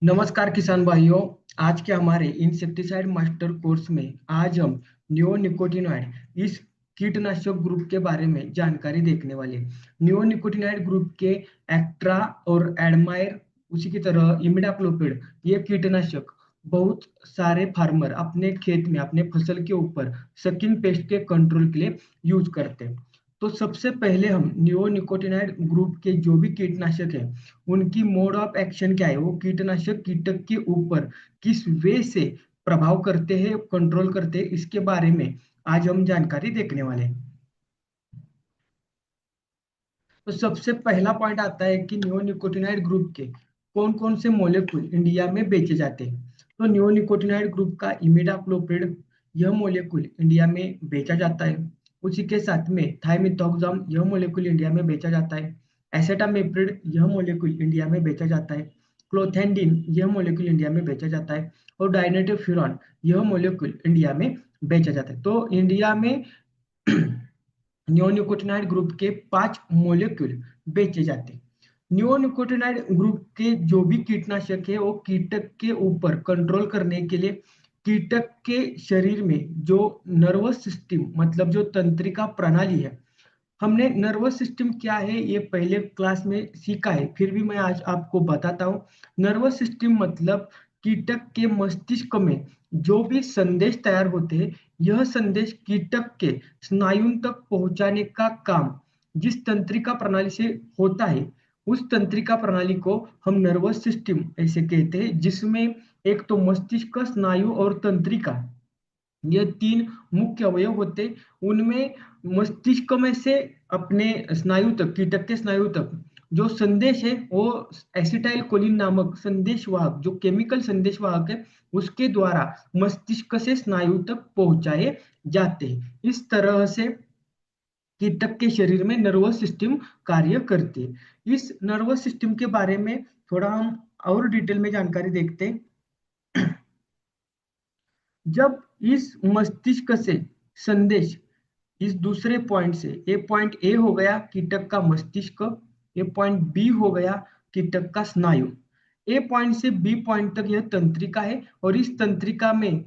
नमस्कार किसान भाइयों। आज के हमारे इंसेक्टिसाइड मास्टर कोर्स में आज हम नियोनिकोटिनॉइड इस कीटनाशक ग्रुप के बारे में जानकारी देखने वाले। नियोनिकोटिनॉइड ग्रुप के एक्ट्रा और एडमायर, उसी की तरह इमिडाक्लोपिड, ये कीटनाशक बहुत सारे फार्मर अपने खेत में अपने फसल के ऊपर सकिंग पेस्ट के कंट्रोल के लिए यूज करते हैं। तो सबसे पहले हम नियोनिकोटिनॉइड ग्रुप के जो भी कीटनाशक है उनकी मोड ऑफ एक्शन क्या है, वो कीटनाशक कीटक के ऊपर किस वे से प्रभाव करते हैं, कंट्रोल करते हैं, इसके बारे में आज हम जानकारी देखने वाले हैं। तो सबसे पहला पॉइंट आता है कि नियोनिकोटिनाइड ग्रुप के कौन कौन से मॉलिक्यूल इंडिया में बेचे जाते हैं। तो नियोनिकोटिनाइड ग्रुप का इमिडाक्लोप्रिड, यह मॉलिक्यूल इंडिया में बेचा जाता है। उसी के साथ में थाइमिथॉक्साम, यह मॉलिक्यूल इंडिया में बेचा जाता है। एसेटामिप्रिड, यह मॉलिक्यूल इंडिया में बेचा जाता है। क्लोथेंडिन, यह मॉलिक्यूल इंडिया में बेचा जाता है। और डाइनेटोफ्यूरॉन, यह मॉलिक्यूल इंडिया में बेचा जाता है। तो इंडिया में नियोनिकोटिनाइड ग्रुप के 5 मोलेक्यूल बेचे जाते हैं। नियोनिकोटिनाइड ग्रुप के जो भी कीटनाशक है वो कीटक के ऊपर कंट्रोल करने के लिए कीटक के शरीर में जो नर्वस सिस्टम, मतलब जो तंत्रिका प्रणाली है, हमने नर्वस सिस्टम क्या है ये पहले क्लास में सीखा है, फिर भी मैं आज आपको बताता हूँ। नर्वस सिस्टम मतलब कीटक के मस्तिष्क में जो भी संदेश तैयार होते हैं, यह संदेश कीटक के स्नायु तक पहुंचाने का काम जिस तंत्रिका प्रणाली से होता है, उस तंत्रिका प्रणाली को हम नर्वस सिस्टम ऐसे कहते हैं, जिसमें एक तो मस्तिष्क, स्नायु और तंत्रिका, ये 3 मुख्य अवयव होते। उनमें मस्तिष्क में से अपने स्नायु तक, कीटक के स्नायु तक जो संदेश है वो एसिटाइल कोलिन नामक संदेशवाहक, जो केमिकल संदेशवाहक है, उसके द्वारा मस्तिष्क से स्नायु तक पहुंचाए जाते हैं। इस तरह से कीटक के शरीर में नर्वस सिस्टम कार्य करती है। इस नर्वस सिस्टम के बारे में थोड़ा हम और डिटेल में जानकारी देखते हैं। जब इस मस्तिष्क से संदेश इस दूसरे पॉइंट से, ए पॉइंट ए हो गया कीटक का मस्तिष्क, ए पॉइंट बी हो गया कीटक का स्नायु, ए पॉइंट से बी पॉइंट तक यह तंत्रिका है, और इस तंत्रिका में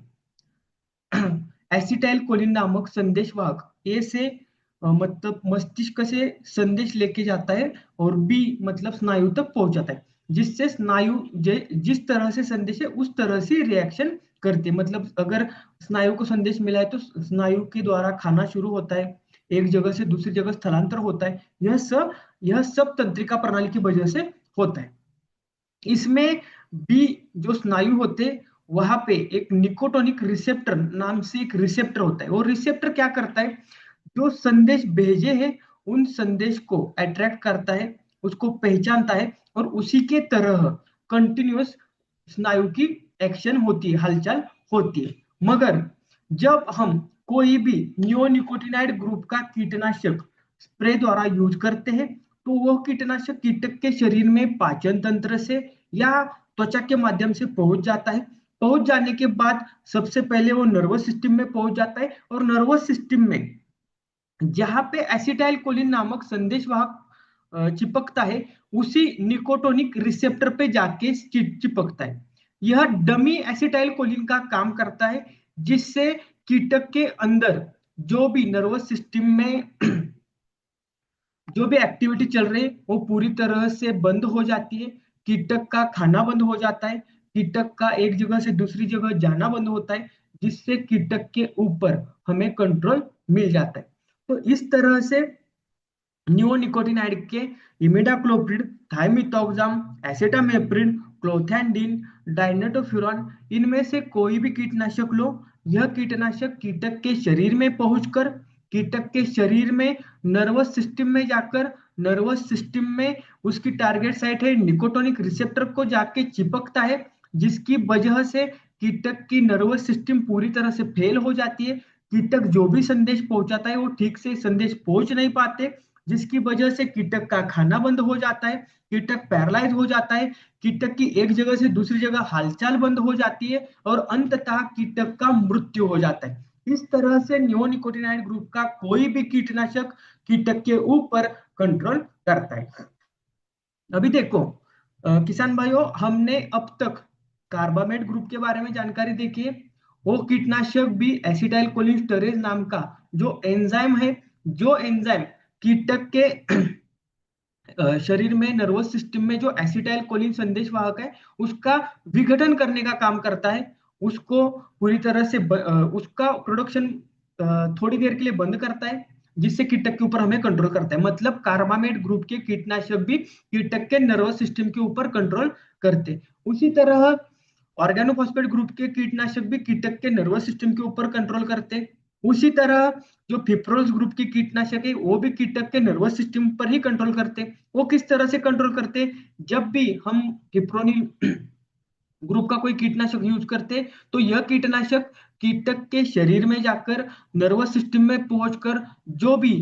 एसिटाइल कोलिन नामक संदेशवाहक ए से मतलब मस्तिष्क से संदेश लेके जाता है, और बी मतलब स्नायु तक पहुंचाता है, जिससे स्नायु जिस तरह से संदेश है उस तरह से रिएक्शन करते हैं। मतलब अगर स्नायु को संदेश मिला है तो स्नायु के द्वारा खाना शुरू होता है, एक जगह से दूसरी जगह स्थलांतर होता है। यह सब तंत्रिका प्रणाली की वजह से होता है। इसमें बी जो स्नायु होते, वहां पे एक निकोटोनिक रिसेप्टर नाम से एक रिसेप्टर होता है। वो रिसेप्टर क्या करता है, जो संदेश भेजे हैं उन संदेश को अट्रैक्ट करता है, उसको पहचानता है, और उसी के तरह कंटिन्यूअस स्नायु की एक्शन होती है, हलचल होती है। मगर जब हम कोई भी नियोनिकोटिनाइड ग्रुप का कीटनाशक स्प्रे द्वारा यूज करते हैं, तो वह कीटनाशक कीटक के शरीर में पाचन तंत्र से या त्वचा के माध्यम से पहुंच जाता है। पहुंच जाने के बाद सबसे पहले वो नर्वस सिस्टम में पहुंच जाता है, और नर्वस सिस्टम में जहां पे एसिटाइल कोलिन नामक संदेशवाहक चिपकता है, उसी निकोटोनिक रिसेप्टर पे जाके चिपकता है। यह डमी एसिटाइल कोलिन का काम करता है, जिससे कीटक के अंदर जो भी नर्वस सिस्टम में जो भी एक्टिविटी चल रही है वो पूरी तरह से बंद हो जाती है। कीटक का खाना बंद हो जाता है, कीटक का एक जगह से दूसरी जगह जाना बंद होता है, जिससे कीटक के ऊपर हमें कंट्रोल मिल जाता है। तो इस तरह से नियोनिकोटिनाइड के इमिडाक्लोप्रिड, थाइमिथॉक्साम, एसेटामिप्रिड, क्लोथैंडिन, डाइनेटोफ्यूरॉन, इनमें से कोई भी कीटनाशक लो, यह कीटनाशक कीटक के शरीर में पहुंचकर कीटक के शरीर में नर्वस सिस्टम में जाकर नर्वस सिस्टम में उसकी टारगेट साइट है निकोटोनिक रिसेप्टर को जाके चिपकता है, जिसकी वजह से कीटक की नर्वस सिस्टम पूरी तरह से फेल हो जाती है। कीटक जो भी संदेश पहुंचाता है वो ठीक से संदेश पहुंच नहीं पाते, जिसकी वजह से कीटक का खाना बंद हो जाता है, कीटक पैरालाइज हो जाता है, कीटक की एक जगह से दूसरी जगह हालचाल बंद हो जाती है, और अंततः कीटक का मृत्यु हो जाता है। इस तरह से नियोनिकोटिनाइड ग्रुप का कोई भी कीटनाशक कीटक के ऊपर कंट्रोल करता है। अभी देखो, किसान भाइयों, हमने अब तक कार्बामेट ग्रुप के बारे में जानकारी देखी है। वो कीटनाशक भी एसिटाइल कोलिन नाम का जो एंजाइम है, जो एंजाइम कीटक के शरीर में नर्वस सिस्टम में जो एसिटाइल कोलिन संदेश वाहक है उसका विघटन करने का काम करता है। उसको पूरी तरह से उसका प्रोडक्शन थोड़ी देर के लिए बंद करता है, जिससे कीटक के ऊपर हमें कंट्रोल करता है। मतलब कार्बामेट ग्रुप के कीटनाशक भी कीटक के नर्वस सिस्टम के ऊपर कंट्रोल करते हैं। उसी तरह ऑर्गेनोफॉस्फेट ग्रुप के कीटनाशक भी कीटक के नर्वस सिस्टम के ऊपर कंट्रोल करते हैं। उसी तरह जो फिप्रोल्स ग्रुप के कीटनाशक है वो भी कीटक के नर्वस सिस्टम पर ही कंट्रोल करते हैं। वो किस तरह से कंट्रोल करते हैं? जब भी हम फिप्रोनिल ग्रुप का कोई कीटनाशक यूज करते हैं तो यह कीटनाशक कीटक के शरीर में जाकर नर्वस सिस्टम में पहुंचकर जो भी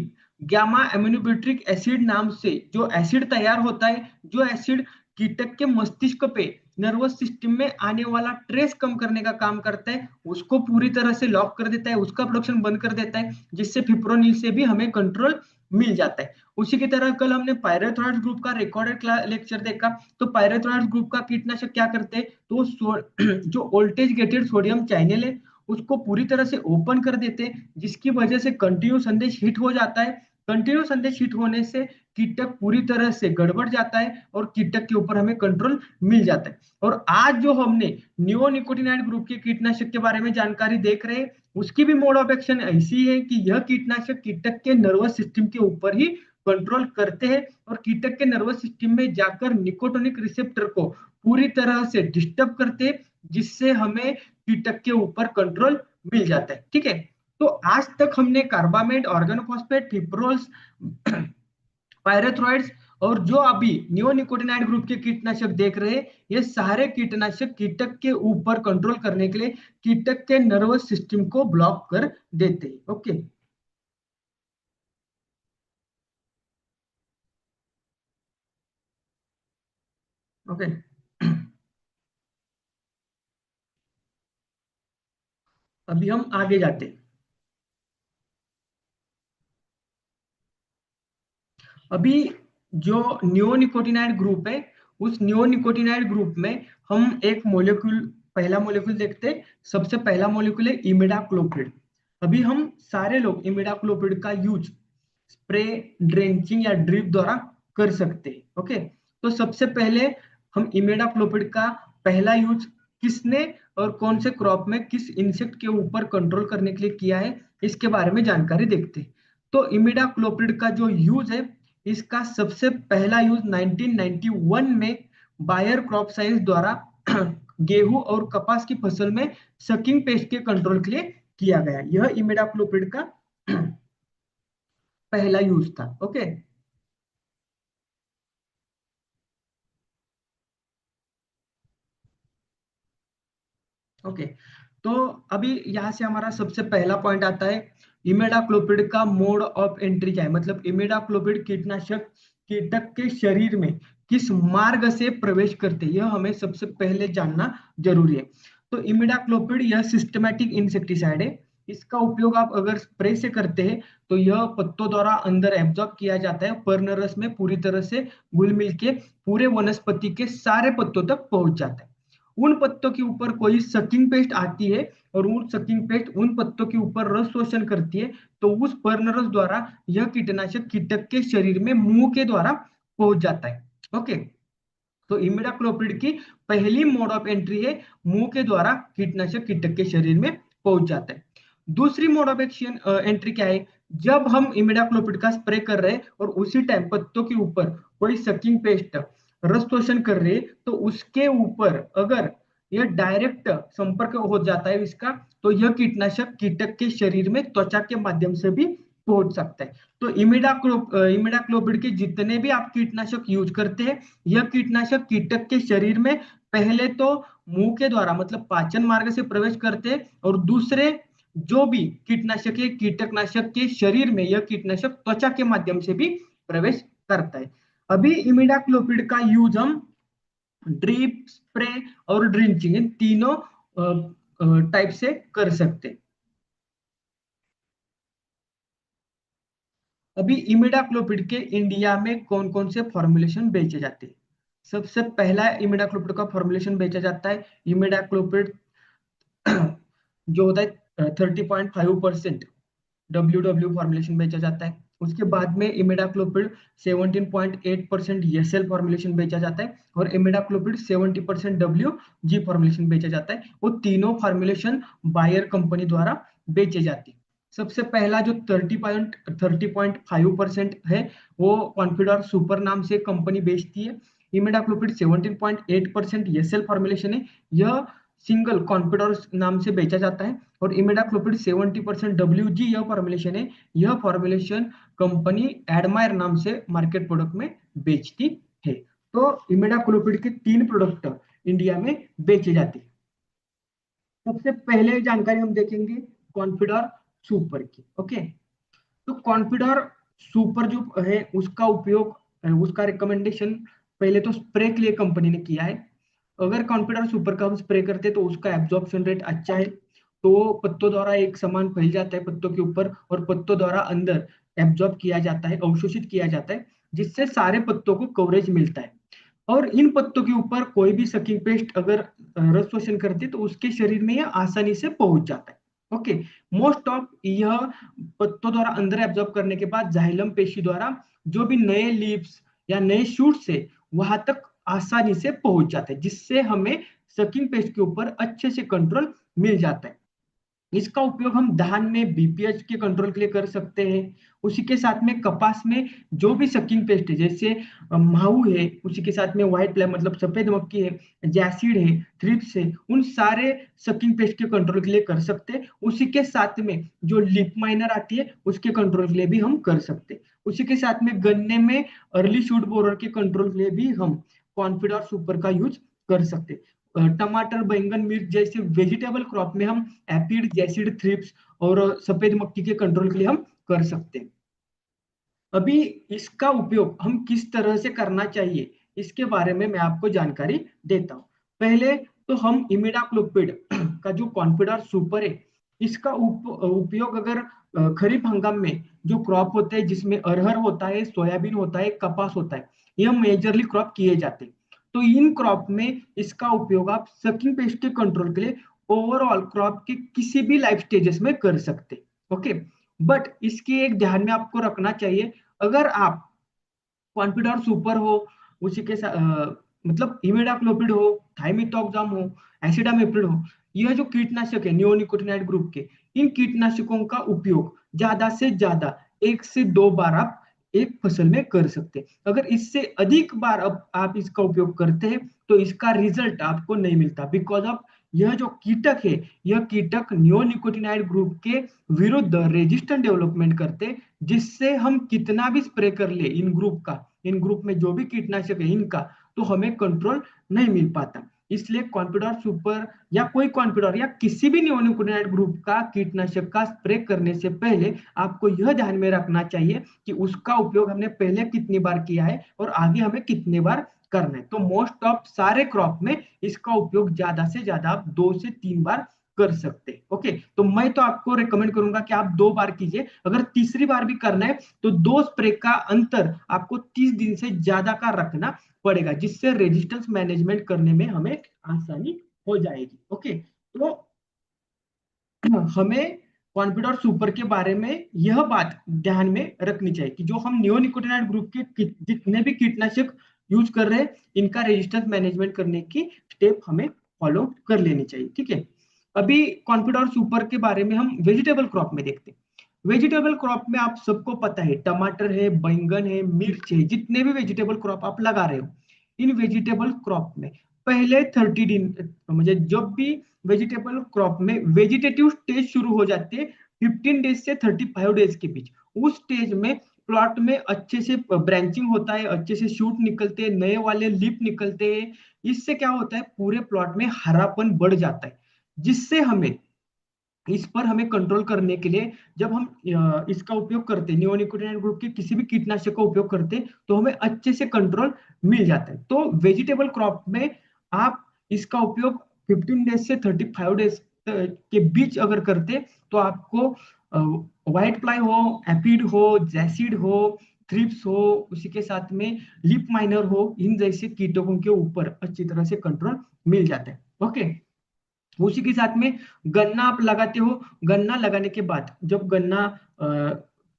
गामा एमिनोब्यूट्रिक एसिड नाम से जो एसिड तैयार होता है, जो एसिड कीटक के मस्तिष्क पे नर्वस सिस्टम में आने वाला ट्रेस कम करने का काम करता है, उसको पूरी तरह से लॉक कर देता है, उसका प्रोडक्शन बंद कर देता है, जिससे फिप्रोनिल से भी हमें कंट्रोल मिल जाता है। उसी की तरह कल हमने पायरेथ्रॉइड्स ग्रुप का रिकॉर्डेड लेक्चर देखा। तो पायरेथ्रॉइड्स ग्रुप का कीटनाशक क्या करते हैं? तो जो वोल्टेज गेटेड सोडियम चैनल है उसको पूरी तरह से ओपन कर देते हैं, जिसकी वजह से कंटिन्यू संदेश हिट हो जाता है। कंटिन्यू संदेश हिट होने से कीटक पूरी तरह से गड़बड़ जाता है और कीटक के ऊपर हमें कंट्रोल मिल जाता है। और आज जो हमने नियोनिकोटिनाइड ग्रुप के कीटनाशक के बारे में जानकारी देख रहे हैं, उसकी भी मोड ऑफ एक्शन ऐसी है कि यह कीटनाशक कीटक के नर्वस सिस्टम के ऊपर ही कंट्रोल करते हैं और कीटक के नर्वस सिस्टम में जाकर निकोटोनिक रिसेप्टर को पूरी तरह से डिस्टर्ब करते हैं, जिससे हमें कीटक के ऊपर कंट्रोल मिल जाता है। ठीक है। तो आज तक हमने कार्बामेट, ऑर्गेनोफॉस्फेट, फिप्रोल्स, पायरेथ्रॉइड्स और जो अभी नियोनिकोटिनाइड ग्रुप के कीटनाशक देख रहे हैं, ये सारे कीटनाशक कीटक के ऊपर कंट्रोल करने के लिए कीटक के नर्वस सिस्टम को ब्लॉक कर देते हैं। ओके। ओके। अभी हम आगे जाते हैं। अभी जो नियोनिकोटिनाइड ग्रुप है, उस नियोनिकोटिनाइड ग्रुप में हम एक मोलेक्यूल, पहला मोलेक्यूल देखते हैं। सबसे पहला मोलेक्यूल है इमिडाक्लोप्रिड। अभी हम सारे लोग इमिडाक्लोप्रिड का यूज स्प्रे, ड्रेंचिंग या ड्रिप द्वारा कर सकते हैं। ओके। तो सबसे पहले हम इमिडाक्लोप्रिड का पहला यूज किसने और कौन से क्रॉप में किस इंसेक्ट के ऊपर कंट्रोल करने के लिए किया है, इसके बारे में जानकारी देखते हैं। तो इमिडाक्लोप्रिड का जो यूज है, इसका सबसे पहला यूज 1991 में बायर क्रॉप साइंस द्वारा गेहूं और कपास की फसल में सकिंग पेस्ट के कंट्रोल के लिए किया गया। यह इमिडाक्लोप्रिड का पहला यूज था। ओके। ओके। तो अभी यहाँ से हमारा सबसे पहला पॉइंट आता है, इमिडाक्लोपिड का मोड ऑफ एंट्री क्या है। मतलब इमिडाक्लोपिड कीटनाशक कीटक के शरीर में किस मार्ग से प्रवेश करते हैं, यह हमें सबसे पहले जानना जरूरी है। तो इमिडाक्लोपिड यह सिस्टमैटिक इंसेक्टिसाइड है। इसका उपयोग आप अगर स्प्रे से करते हैं तो यह पत्तों द्वारा अंदर एब्जॉर्ब किया जाता है, पर्णरस में पूरी तरह से घुल मिल के पूरे वनस्पति के सारे पत्तों तक पहुंच जाता है। उन पत्तों के ऊपर कोई सकिंग पेस्ट आती है और उन सकिंग पेस्ट उन पत्तों के ऊपर रस शोषण करती है, तो उस पर्णरस द्वारा यह कीटनाशक कीटक के शरीर में मुंह के द्वारा पहुंच जाता है। ओके। तो इमिडाक्लोप्रिड की पहली मोड ऑफ एंट्री है, मुंह के द्वारा कीटनाशक कीटक के शरीर में पहुंच जाता है। दूसरी मोड ऑफ एक्शन एंट्री क्या है? जब हम इमिडाक्लोप्रिड का स्प्रे कर रहे हैं और उसी टाइम पत्तों के ऊपर कोई सकिंग पेस्ट रस शोषण कर रहे हैं, तो उसके ऊपर अगर यह डायरेक्ट संपर्क हो जाता है इसका, तो यह कीटनाशक कीटक के शरीर में त्वचा के माध्यम से भी पहुंच सकता है। तो इमिडाक्लोपिड के जितने भी आप कीटनाशक यूज करते हैं, यह कीटनाशक कीटक के शरीर में पहले तो मुंह के द्वारा मतलब पाचन मार्ग से प्रवेश करते हैं, और दूसरे जो भी कीटनाशक है कीटकनाशक के शरीर में यह कीटनाशक त्वचा के माध्यम से भी प्रवेश करता है। अभी इमिडाक्लोपिड का यूज हम ड्रिप, स्प्रे और ड्रिंचिंग इन तीनों टाइप से कर सकते हैं। अभी इमिडाक्लोपिड के इंडिया में कौन कौन से फॉर्मुलेशन बेचे जाते हैं? सबसे पहला इमिडाक्लोपिड का फॉर्मुलेशन बेचा जाता है। इमिडाक्लोपिड जो होता है 30.5% डब्ल्यू फॉर्मुलेशन बेचा जाता है। उसके बाद में इमिडाक्लोपिड 17.8% एसएल फॉर्मुलेशन बेचा जाता है और इमिडाक्लोपिड 70% डब्ल्यू जी फॉर्मुलेशन बेचा जाता है। वो तीनों फॉर्मुलेशन बायर कंपनी द्वारा बेचे जाते हैं। सबसे पहला जो 30.5% है वो कॉन्फिडोर सुपर नाम से कंपनी बेचती है। इमिडाक्लोपिड 17.8% एसएल फॉर्मुलेशन है, यह सिंगल कॉन्फिडोर नाम से बेचा जाता है। और इमिडाक्लोपिड 70% डब्ल्यूजी यह फॉर्मुलेशन है, यह फॉर्मुलेशन कंपनी एडमायर नाम से मार्केट प्रोडक्ट में बेचती है। तो इमिडाक्लोपिड के 3 प्रोडक्ट इंडिया में बेचे जाते हैं। सबसे पहले जानकारी हम देखेंगे कॉन्फिडोर सुपर की। ओके, तो कॉन्फिडोर सुपर जो है उसका उपयोग, उसका रिकमेंडेशन पहले तो स्प्रे के लिए कंपनी ने किया है। अगर कॉन्फिडोर सुपर का हम स्प्रे करते तो उसका एब्जॉर्प्शन रेट अच्छा है, तो पत्तों द्वारा एक समान फैल जाता है पत्तों के ऊपर और पत्तों द्वारा अंदर एब्जॉर्ब किया जाता है, अवशोषित किया जाता है, जिससे सारे पत्तों को कवरेज मिलता है। और इन पत्तों के ऊपर कोई भी सकिंग पेस्ट अगर रस शोषण करती तो उसके शरीर में यह आसानी से पहुंच जाता है। ओके, मोस्ट ऑफ यह पत्तों द्वारा अंदर एब्जॉर्ब करने के बाद जाइलम पेशी द्वारा जो भी नए लीव्स या नए शूट्स है वहां तक आसानी से पहुंच जाता है, जिससे हमें सकिंग पेस्ट के ऊपर अच्छे से कंट्रोल मिल जाता है। इसका उपयोग हम धान में बीपीएच के कंट्रोल के लिए कर सकते हैं। उसी के साथ में कपास में जो भी सकिंग पेस्ट है जैसे माहू है, उसी के साथ में व्हाइट फ्लाई मतलब सफेद मक्खी है, जैसिड है, थ्रिप्स है, उन सारे सकिंग पेस्ट के कंट्रोल के लिए कर सकते हैं। उसी के साथ में जो लिप माइनर आती है उसके कंट्रोल के लिए भी हम कर सकते हैं। उसी के साथ में गन्ने में अर्ली शूट बोरर के कंट्रोल के लिए भी हम कॉन्फिडोर सुपर का यूज कर सकते हैं। टमाटर, बैंगन, मिर्च जैसे वेजिटेबल क्रॉप में हम एपिड, जैसिड, थ्रिप्स और सफेद मक्खी के कंट्रोल के लिए हम कर सकते हैं। अभी इसका उपयोग हम किस तरह से करना चाहिए इसके बारे में मैं आपको जानकारी देता हूँ। पहले तो हम इमिडाक्लोपिड का जो कॉन्फिडोर सुपर है इसका उपयोग अगर खरीफ हंगाम में जो क्रॉप होते हैं जिसमें अरहर होता है, सोयाबीन होता है, कपास होता है, यह मेजरली क्रॉप किए जाते हैं। तो इन क्रॉप में इसका उपयोग आप सकिंग पेस्ट के कंट्रोल के लिए ओवरऑल क्रॉप के किसी भी लाइफ स्टेजेस में कर सकते हैं। ओके, बट इसके एक ध्यान में आपको रखना चाहिए, अगर आप कॉन्फिडोर सुपर हो, उसी के साथ मतलब इमिडाक्लोपिड हो, थाइमिथॉक्साम हो, एसिडामिप्रिड हो, यह जो कीटनाशक है नियोनिकोटिनाइड ग्रुप के, इन कीटनाशकों का उपयोग ज्यादा से ज्यादा 1 से 2 बार आप एक फसल में कर सकते हैं। अगर इससे अधिक बार अब आप इसका उपयोग करते हैं तो इसका रिजल्ट आपको नहीं मिलता, बिकॉज ऑफ यह जो कीटक है, यह कीटक नियोनिकोटिनाइड ग्रुप के विरुद्ध रेजिस्टेंट डेवलपमेंट करते, जिससे हम कितना भी स्प्रे कर ले इन ग्रुप में जो भी कीटनाशक है इनका, तो हमें कंट्रोल नहीं मिल पाता। इसलिए कॉन्फिडोर सुपर या कोई कॉन्फिडोर या किसी भी नियोनिकोटिनाइड ग्रुप का कीटनाशक का स्प्रे करने से पहले आपको यह ध्यान में रखना चाहिए कि उसका उपयोग हमने पहले कितनी बार किया है और आगे हमें कितनी बार करना है। तो मोस्ट ऑफ सारे क्रॉप में इसका उपयोग ज्यादा से ज्यादा आप 2 से 3 बार कर सकते हैं। ओके, तो मैं तो आपको रिकमेंड करूंगा कि आप 2 बार कीजिए। अगर तीसरी बार भी करना है तो 2 स्प्रे का अंतर आपको 30 दिन से ज्यादा का रखना पड़ेगा, जिससे रेजिस्टेंस मैनेजमेंट करने में हमें आसानी हो जाएगी। ओके, तो हमें कॉन्फिडोर सुपर के बारे में यह बात ध्यान में रखनी चाहिए कि जो हम नियोनिकोटिनाइड ग्रुप के जितने भी कीटनाशक यूज कर रहे हैं इनका रेजिस्टेंस मैनेजमेंट करने की स्टेप हमें फॉलो कर लेनी चाहिए। ठीक है, अभी कॉन्फिडोर सुपर के बारे में हम वेजिटेबल क्रॉप में देखते हैं। वेजिटेबल क्रॉप में आप सबको पता है टमाटर है, बैंगन है, मिर्च है, जितने भी वेजिटेबल क्रॉप आप लगा रहे हो, इन वेजिटेबल क्रॉप में पहले 30 दिन मुझे जब भी वेजिटेबल क्रॉप में वेजिटेटिव स्टेज शुरू हो जाती है 15 डेज से 35 डेज के बीच, उस स्टेज में प्लॉट में अच्छे से ब्रांचिंग होता है, अच्छे से शूट निकलते हैं, नए वाले लीफ निकलते हैं। इससे क्या होता है, पूरे प्लॉट में हरापन बढ़ जाता है, जिससे हमें इस पर हमें कंट्रोल करने के लिए जब हम इसका उपयोग करते हैं, नियोनिकोटिनाइड ग्रुप के किसी भी कीटनाशक का उपयोग करते हैं तो हमें अच्छे से कंट्रोल मिल जाता है। तो वेजिटेबल क्रॉप में आप इसका उपयोग 15 डेज से 35 डेज के बीच अगर करते तो आपको व्हाइट फ्लाई हो, एपिड हो, जैसिड हो, थ्रिप्स हो, उसी के साथ में लिप माइनर हो, इन जैसे कीटकों के ऊपर अच्छी तरह से कंट्रोल मिल जाता है। ओके, उसी के साथ में गन्ना आप लगाते हो, गन्ना लगाने के बाद जब गन्ना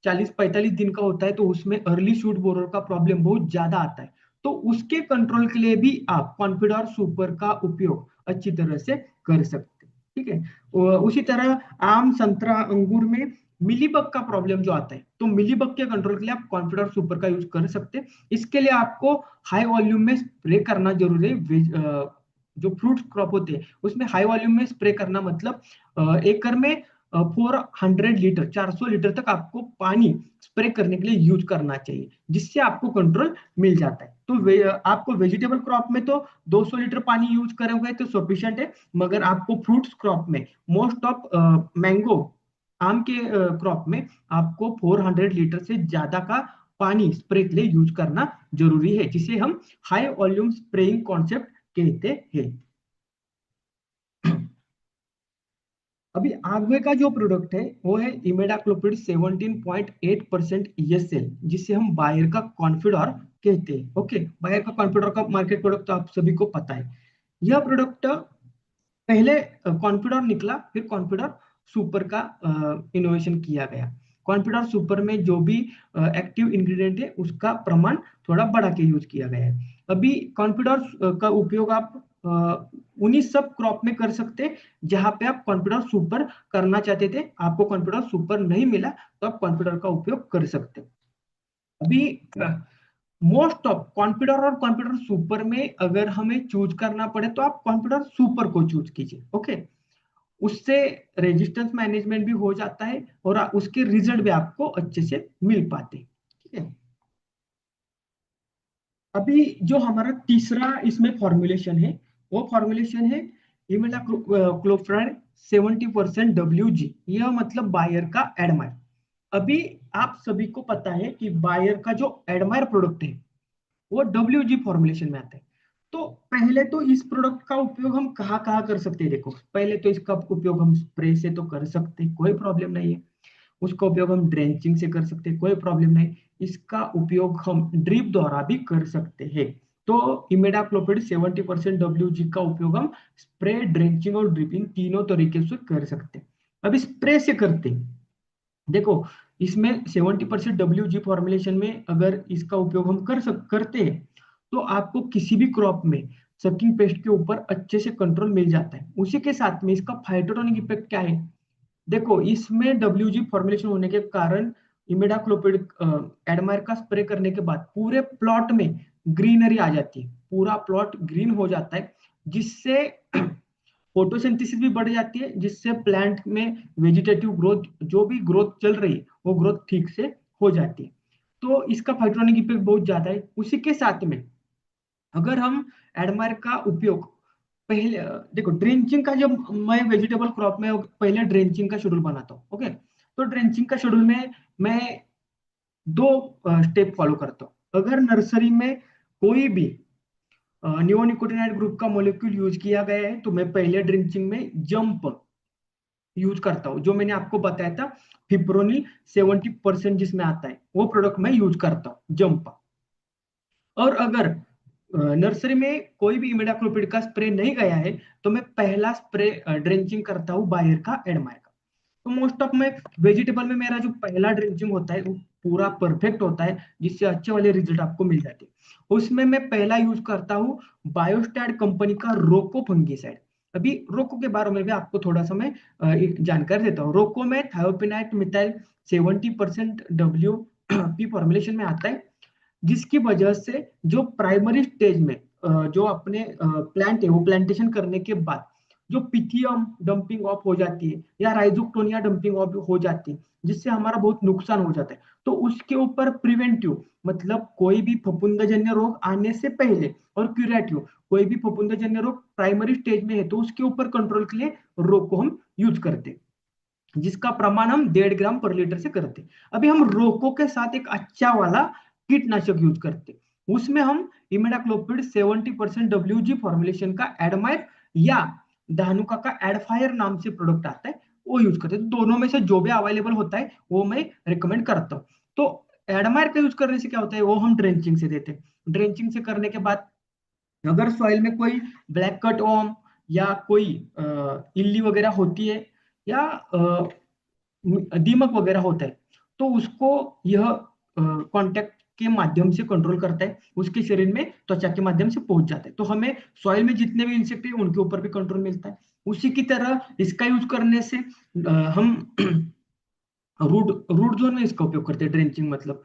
40-45 दिन का होता है तो उसमें अर्ली शूट बोरर का प्रॉब्लम बहुत ज्यादा आता है। तो उसके कंट्रोल के लिए भी आप कॉन्फिडोर सुपर का उपयोग अच्छी तरह से कर सकते हैं। ठीक है, उसी तरह आम, संतरा, अंगूर में मिलीबग का प्रॉब्लम जो आता है, तो मिलीबग के कंट्रोल के लिए आप कॉन्फिडोर सुपर का यूज कर सकते हैं। इसके लिए आपको हाई वॉल्यूम में स्प्रे करना जरूरी है। जो फ्रूट क्रॉप होते हैं उसमें हाई वॉल्यूम में स्प्रे करना मतलब एकड़ में 400 लीटर, 400 लीटर तक आपको पानी स्प्रे करने के लिए यूज करना चाहिए, जिससे आपको कंट्रोल मिल जाता है। तो आपको वेजिटेबल क्रॉप में तो 200 लीटर पानी यूज करोगे तो सफिशियंट है, मगर आपको फ्रूट्स क्रॉप में, मोस्ट ऑफ मैंगो, आम के क्रॉप में आपको 400 लीटर से ज्यादा का पानी स्प्रे के लिए यूज करना जरूरी है, जिसे हम हाई वॉल्यूम स्प्रेइंग कॉन्सेप्ट कहते हैं। अभी आगे का जो प्रोडक्ट है वो है इमेडाक्लोपिड 17.8% ESL, जिसे हम बायर का कॉन्फिडोर कहते हैं। ओके, बायर का कॉन्फिडोर का मार्केट प्रोडक्ट तो आप सभी को पता है। यह प्रोडक्ट पहले कॉन्फिडोर निकला, फिर कॉन्फिडोर सुपर का इनोवेशन किया गया। कॉन्फिडोर सुपर में जो भी एक्टिव इंग्रेडिएंट है उसका प्रमाण थोड़ा बढ़ा के यूज किया गया है। अभी कॉन्फिडोर का उपयोग आप उन्हीं सब क्रॉप में कर सकते हैं जहां पे आप कॉन्फिडोर सुपर करना चाहते थे, आपको कॉन्फिडोर सुपर नहीं मिला तो आप कॉन्फिडोर का उपयोग कर सकते हैं। अभी मोस्ट ऑफ कॉन्फिडोर और कॉन्फिडोर सुपर में अगर हमें चूज करना पड़े तो आप कॉन्फिडोर सुपर को चूज कीजिए। ओके, उससे रेजिस्टेंस मैनेजमेंट भी हो जाता है और उसके रिजल्ट भी आपको अच्छे से मिल पाते हैं। ठीक है, अभी जो हमारा तीसरा इसमें फॉर्मुलेशन है वो फॉर्मुलेशन है इमिडाक्लोप्रिड 70% WG। यह मतलब बायर का एडमायर। अभी आप सभी को पता है कि बायर का जो एडमायर प्रोडक्ट है वो WG फॉर्मुलेशन में आता है। तो पहले तो इस प्रोडक्ट का उपयोग हम कहाँ कहाँ कर सकते हैं, देखो पहले तो इसका उपयोग हम स्प्रे से तो कर सकते हैं, कोई प्रॉब्लम नहीं है। उसका उपयोग हम ड्रेंचिंग से कर सकते हैं, कोई प्रॉब्लम नहीं। इसका उपयोग हम ड्रिप द्वारा भी कर सकते हैं। तो इमिडाक्लोपिड 70% WG का उपयोग हम स्प्रे, ड्रेंचिंग और ड्रिपिंग तीनों तरीके से कर सकते हैं। अब स्प्रे से करते हैं, देखो इसमें 70% WG फॉर्मुलेशन में अगर इसका उपयोग हम करते हैं तो आपको किसी भी क्रॉप में सकिंग पेस्ट के ऊपर अच्छे से कंट्रोल मिल जाता है। उसी के साथ में इसका फाइटोटोनिक इफेक्ट क्या है, देखो इसमें WG फॉर्मुलेशन होने के कारण इमिडाक्लोपिड एडमायर का स्प्रे करने के बाद पूरे प्लॉट में ग्रीनरी आ जाती है, पूरा प्लॉट ग्रीन हो जाता है, जिससे फोटोसिंथेसिस भी बढ़ जाती है, जिससे प्लांट में वेजिटेटिव ग्रोथ, जो भी ग्रोथ चल रही है वो ग्रोथ ठीक से हो जाती है। तो इसका फाइटोनिक इफेक्ट बहुत ज्यादा है। उसी के साथ में अगर हम एडमायर का उपयोग पहले, देखो ड्रेंचिंग का, जब मैं वेजिटेबल क्रॉप में पहले ड्रेंचिंग का शेड्यूल बनाता हूँ। ओके, तो ड्रेंचिंग का शेड्यूल में मैं दो स्टेप फॉलो करता हूँ। अगर नर्सरी में कोई भी नियोनिकोटिनाइड ग्रुप का मॉलिक्यूल यूज किया गया है तो मैं पहले ड्रेंचिंग में जंप यूज करता हूँ, जो मैंने आपको बताया था फिप्रोनिल 70% जिसमें आता है वो प्रोडक्ट मैं यूज करता हूँ, जंप। और अगर नर्सरी में कोई भी इमिडाक्लोपिड का स्प्रे नहीं गया है तो मैं पहला स्प्रे ड्रेंचिंग करता हूँ बायर का, एडमायर का। तो मोस्ट ऑफ में वेजिटेबल में मेरा जो पहला ड्रेंचिंग होता है वो पूरा परफेक्ट होता है, जिससे अच्छे वाले रिजल्ट आपको मिल जाते हैं। उसमें मैं पहला यूज करता हूँ बायोस्टैट कंपनी का रोको फंगीसाइड। अभी रोको के बारे में भी आपको थोड़ा सा मैं एक जानकारी देता हूँ। रोको में थायोपिनाइट मिथाइल 70% WP फॉर्मुलेशन में आता है, जिसकी वजह से जो प्राइमरी स्टेज में जो अपने प्लांट है वो प्लांटेशन करने के बाद जो पिथियम डंपिंग ऑफ हो जाती है या राइजोक्टोनिया डंपिंग ऑफ हो जाती है, जिससे हमारा बहुत नुकसान हो जाता है। तो उसके ऊपर प्रिवेंटिव मतलब कोई भी फफूंदजन्य रोग आने से पहले, और क्यूरेटिव कोई भी फफूंदजन्य रोग प्राइमरी स्टेज में है तो उसके ऊपर कंट्रोल के लिए रोग को हम यूज करते हैं, जिसका प्रमाण हम 1.5 ग्राम पर लीटर से करते। अभी हम रोको के साथ एक अच्छा वाला कीटनाशक यूज करते, उसमें हम इमिडाक्लोपिड 70% WG फॉर्मुलेशन का एडमायर या धानुका का एडफायर नाम से प्रोडक्ट आता है वो यूज करते हैं। तो दोनों में से जो भी अवेलेबल होता है वो मैं रिकमेंड करता हूँ। तो एडमायर का यूज करने से क्या होता है, वो हम ड्रेंचिंग से देते हैं। ड्रेंचिंग से करने के बाद अगर सॉइल में कोई ब्लैक कट वर्म या कोई इल्ली वगैरह होती है या दीमक वगैरह होता है, तो उसको यह कांटेक्ट के माध्यम से कंट्रोल करता है, उसके शरीर में त्वचा के माध्यम से पहुंच जाता है। तो हमें सॉइल में जितने भी इंसेक्ट है उनके ऊपर भी कंट्रोल मिलता है। उसी की तरह इसका यूज करने से हम रूट रूट जोन में इसका उपयोग करते हैं, ड्रेंचिंग मतलब।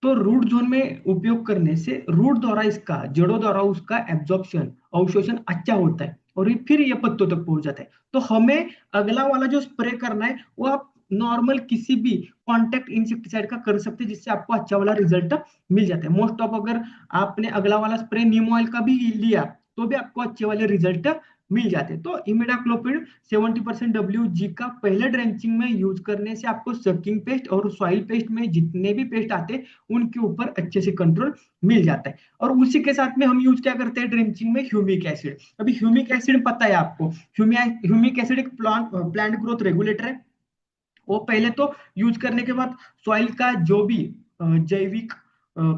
तो रूट जोन में उपयोग करने से रूट द्वारा इसका, जड़ों द्वारा उसका एब्जॉर्प्शन, अवशोषण अच्छा होता है और फिर ये पत्तों तक पहुंच जाता है। तो हमें अगला वाला जो स्प्रे करना है वो आप नॉर्मल किसी भी कॉन्टेक्ट इंसेक्टिसाइड का कर सकते हैं, जिससे आपको अच्छा वाला रिजल्ट मिल जाता है। मोस्ट ऑफ अगर आपने अगला वाला स्प्रे नीम ऑयल का भी लिया तो भी आपको अच्छे वाले रिजल्ट मिल जाते हैं। तो इमिडाक्लोपिड 70% WG का पहले ड्रेंचिंग में यूज करने से आपको सकिंग पेस्ट और सॉइल पेस्ट में जितने भी पेस्ट आते हैं उनके ऊपर अच्छे से कंट्रोल मिल जाता है। और उसी के साथ में हम यूज क्या करते हैं ड्रेंचिंग में, ह्यूमिक एसिड। अभी ह्यूमिक एसिड पता है आपको, ह्यूमिक एसिड एक प्लांट ग्रोथ रेगुलेटर है। वो पहले तो यूज करने के बाद सॉइल का जो भी जैविक,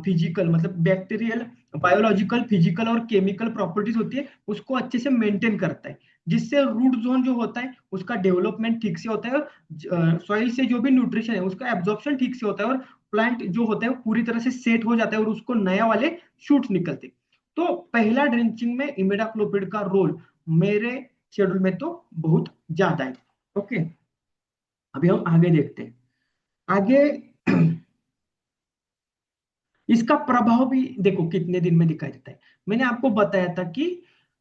फिजिकल मतलब बैक्टीरियल, बायोलॉजिकल, फिजिकल और केमिकल प्रॉपर्टीज होती है उसको अच्छे से मेंटेन करता है, जिससे रूट जोन जो होता है उसका डेवलपमेंट ठीक से होता है और सॉइल से जो भी न्यूट्रिशन है उसका एब्जॉर्प्शन ठीक से होता है और प्लांट जो होता है वो पूरी तरह से सेट हो जाता है और उसको नया वाले शूट निकलते हैं। तो पहला ड्रेंचिंग में इमिडाक्लोपिड का रोल मेरे शेड्यूल में तो बहुत ज्यादा है। ओके, अभी हम आगे देखते हैं। आगे इसका प्रभाव भी देखो कितने दिन में दिखाई देता है। मैंने आपको बताया था कि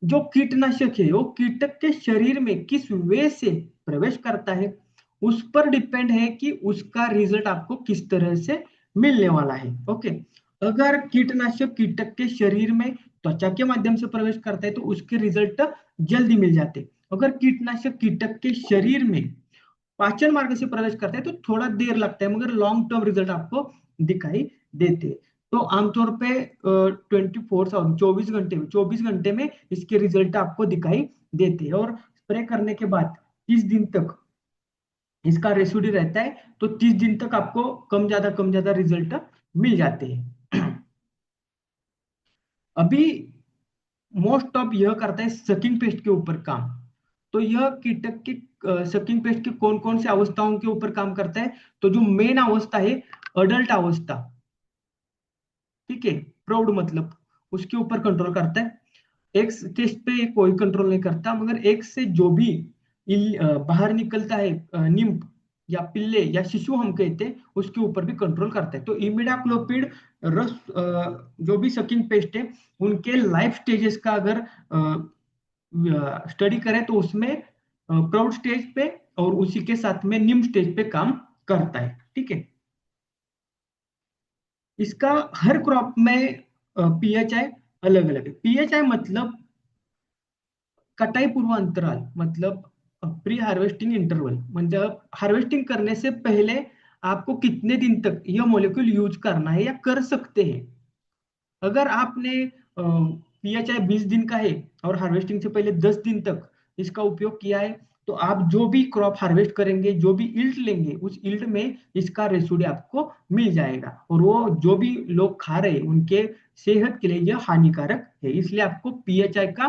जो कीटनाशक है वो कीटक के शरीर में किस वे से प्रवेश करता है, उस पर डिपेंड है कि उसका रिजल्ट आपको किस तरह से मिलने वाला है। ओके, अगर कीटनाशक कीटक के शरीर में त्वचा के माध्यम से प्रवेश करता है तो उसके रिजल्ट जल्दी मिल जाते हैं। अगर कीटनाशक कीटक के शरीर में पाचन मार्ग से प्रवेश करते हैं तो थोड़ा देर लगता है, मगर लॉन्ग टर्म रिजल्ट आपको दिखाई देते हैं। तो आमतौर पे 24 चौबीस घंटे में इसके रिजल्ट आपको दिखाई देते हैं। और स्प्रे करने के बाद 30 दिन तक इसका रेसिड्यू रहता है, तो 30 दिन तक आपको कम ज्यादा रिजल्ट मिल जाते हैं। अभी मोस्ट ऑफ यह करता है सकिंग पेस्ट के ऊपर काम। तो यह कीटक की सकिंग पेस्ट की कौन कौन सी अवस्थाओं के ऊपर काम करता है, तो जो मेन अवस्था है अडल्ट अवस्था, ठीक है, प्रौढ़ मतलब, उसके ऊपर कंट्रोल करता है। एक्स टेस्ट पे कोई कंट्रोल नहीं करता, मगर एक्स से जो भी बाहर निकलता है निम्फ या पिल्ले या शिशु हम कहते हैं, उसके ऊपर भी कंट्रोल करता है। तो इमिडाक्लोपिड रस जो भी सकिंग पेस्ट है उनके लाइफ स्टेजेस का अगर स्टडी करें तो उसमें प्रौढ़ स्टेज पे और उसी के साथ में निम्न स्टेज पे काम करता है। ठीक है, इसका हर क्रॉप में पीएचआई अलग अलग है। पीएचआई मतलब कटाई पूर्व अंतराल, मतलब प्री हार्वेस्टिंग इंटरवल, मतलब हार्वेस्टिंग करने से पहले आपको कितने दिन तक यह मॉलिक्यूल यूज करना है या कर सकते हैं। अगर आपने पीएचआई 20 दिन का है और हार्वेस्टिंग से पहले 10 दिन तक इसका उपयोग किया है, तो आप जो भी क्रॉप हार्वेस्ट करेंगे, जो भी इल्ट लेंगे, उस इल्ट में इसका रेसिड्यू आपको मिल जाएगा और वो जो भी लोग खा रहे हैं उनके सेहत के लिए यह हानिकारक है। इसलिए आपको पीएचआई का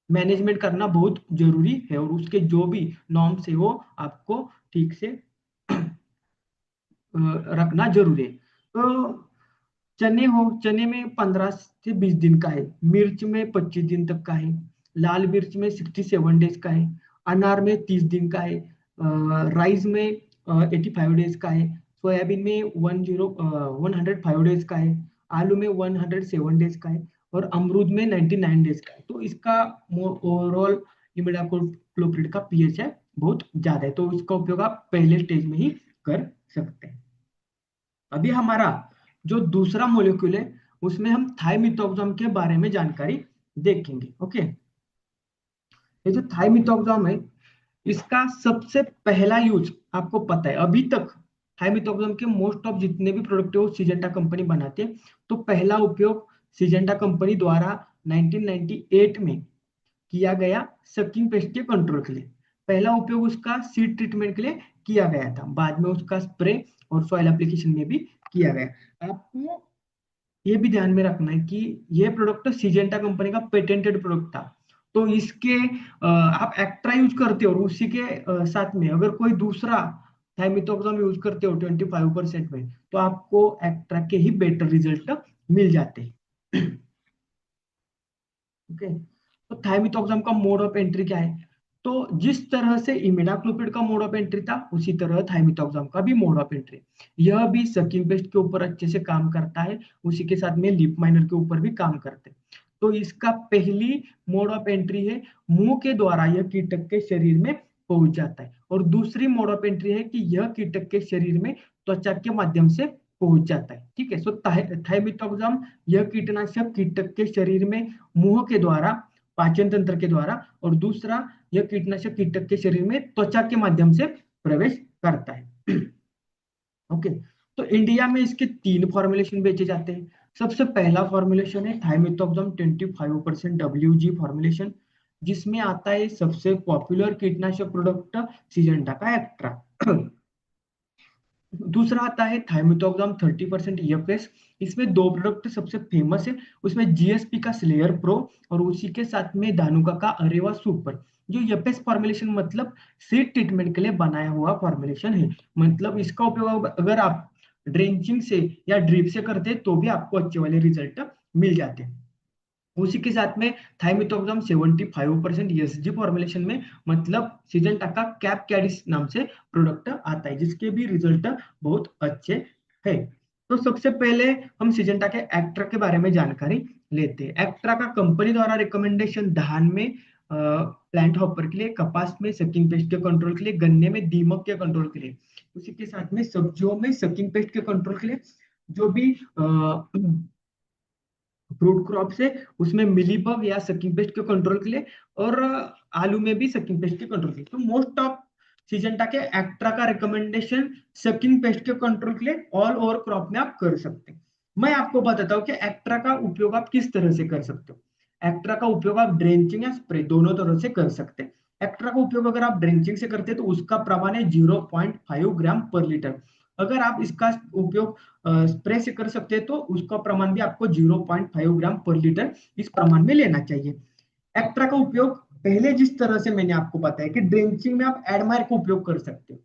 मैनेजमेंट करना बहुत जरूरी है और उसके जो भी नॉर्म्स है वो आपको ठीक से रखना जरूरी है। तो चने हो, चने में 15 से 20 दिन का है, मिर्च में 25 दिन तक का है, लाल मिर्च में 67 डेज का है, अनार में 30 दिन का है, राइस में 85 डेज का है, सोयाबीन में 105 डेज का है, आलू में 107 डेज का है और अमरूद में 99 डेज का है। तो इसका ओवरऑल इमिडाक्लोप्रिड का पीएचआई बहुत ज्यादा है, तो इसका उपयोग आप पहले स्टेज में ही कर सकते हैं। अभी हमारा जो दूसरा मॉलिक्यूल है उसमें हम थाइमिथोक्साम के बारे में जानकारी देखेंगे। ओके, ये जो थाइमिथोक्साम है इसका सबसे पहला यूज आपको पता है, अभी तक थाइमिथोक्साम के मोस्ट ऑफ जितने भी प्रोडक्ट है वो सिजेंटा कंपनी बनाती है। तो पहला उपयोग सिजेंटा कंपनी द्वारा 1998 में किया गया सकिंग पेस्ट के कंट्रोल के लिए। पहला उपयोग उसका सीड ट्रीटमेंट के लिए किया गया था, बाद में उसका स्प्रे और सॉइल एप्लीकेशन में भी किया गया। आपको ये भी ध्यान में रखना है कि ये प्रोडक्ट सिजेंटा कंपनी का पेटेंटेड प्रोडक्ट था। तो इसके आप एक्ट्रा यूज करते हो और उसी के साथ में अगर कोई दूसरा थाइमिथॉक्सम यूज करते हो 25% में, तो आपको एक्ट्रा के ही बेटर रिजल्ट मिल जाते हैं। ओके, तो थाइमिथॉक्सम का मोड ऑफ एंट्री क्या है? तो जिस तरह से इमिडाक्लोपिड का मोड ऑफ एंट्री था, उसी तरह थाइमिथॉक्सम का भी मोड ऑफ एंट्री। यह भी सकिंग पेस्ट के ऊपर अच्छे से काम करता है, उसी के साथ में लिप माइनर के ऊपर भी काम करते हैं। तो इसका पहली मोड ऑफ एंट्री है, मुंह के द्वारा यह कीटक के शरीर में पहुंच जाता है, और दूसरी मोड ऑफ एंट्री है कि यह कीटक के शरीर में त्वचा के माध्यम से पहुंच जाता है। ठीक है, सो थाइमिथॉक्सम यह कीटनाशक कीटक के शरीर में मुंह के द्वारा, पाचन तंत्र के द्वारा, और दूसरा यह कीटनाशक कीटक के शरीर में त्वचा के माध्यम से प्रवेश करता है। ओके, तो इंडिया में इसके 3 फॉर्मुलेशन बेचे जाते हैं। सबसे पहला फॉर्मुलेशन है थाइमिथॉक्सम 25% WG फॉर्मुलेशन, जिसमें आता है सबसे पॉपुलर कीटनाशक प्रोडक्ट सिजेंटा का एक्ट्रा। दूसरा आता है थाइमिथॉक्सम 30% EFS। इसमें दो प्रोडक्ट सबसे फेमस है, उसमें GSP का स्लेयर प्रो और उसी के साथ में धानुका का अरेवा सुपर। जो EFS फॉर्मुलेशन मतलब सीड ट्रीटमेंट के लिए बनाया हुआ फॉर्मुलेशन है। मतलब इसका उपयोग अगर आप ड्रेंचिंग से या ड्रिप से करते हैं तो भी आपको अच्छे वाले रिजल्ट मिल जाते हैं। उसी के साथ में थाइमिथॉक्सम 75% ESG फॉर्मुलेशन में, मतलब सिजेंटा का कैप कैडिस नाम से प्रोडक्ट आता है, जिसके भी रिजल्ट बहुत अच्छे है। तो सबसे पहले हम सिजेंटा के एक्ट्रा के बारे में जानकारी लेते हैं। एक्ट्रा का कंपनी द्वारा रिकमेंडेशन धान में प्लांट हॉपर के लिए, कपास में सकिंग पेस्ट के कंट्रोल के लिए, गन्ने में दीमक के कंट्रोल के लिए, उसी के साथ में सब्जियों में सकिंग पेस्ट के कंट्रोल के लिए, जो भी फ्रूट क्रॉप से उसमें मिलीबग या सकिंग पेस्ट के कंट्रोल के लिए, और आलू में भी सकिंग पेस्ट के कंट्रोल के लिए। तो मोस्ट ऑफ सिजेंटा के एक्ट्रा का रिकमेंडेशन सकिंग पेस्ट के कंट्रोल के लिए ऑल ओवर क्रॉप में आप कर सकते हैं। मैं आपको बताता हूँ कि एक्ट्रा का उपयोग आप किस तरह से कर सकते हो। एक्ट्रा का उपयोग आप ड्रेंचिंग या स्प्रे दोनों तरह से कर सकते हैं। एक्ट्रा का उपयोग अगर आप ड्रेंचिंग से करते हैं तो उसका प्रमाण है 0.5 ग्राम पर लीटर। अगर आप इसका उपयोग स्प्रे से कर सकते हैं तो उसका प्रमाण भी आपको 0.5 ग्राम पर लीटर इस प्रमाण में लेना चाहिए। एक्ट्रा का उपयोग पहले जिस तरह से मैंने आपको बताया कि ड्रेंचिंग में आप एडमायर का उपयोग कर सकते हो,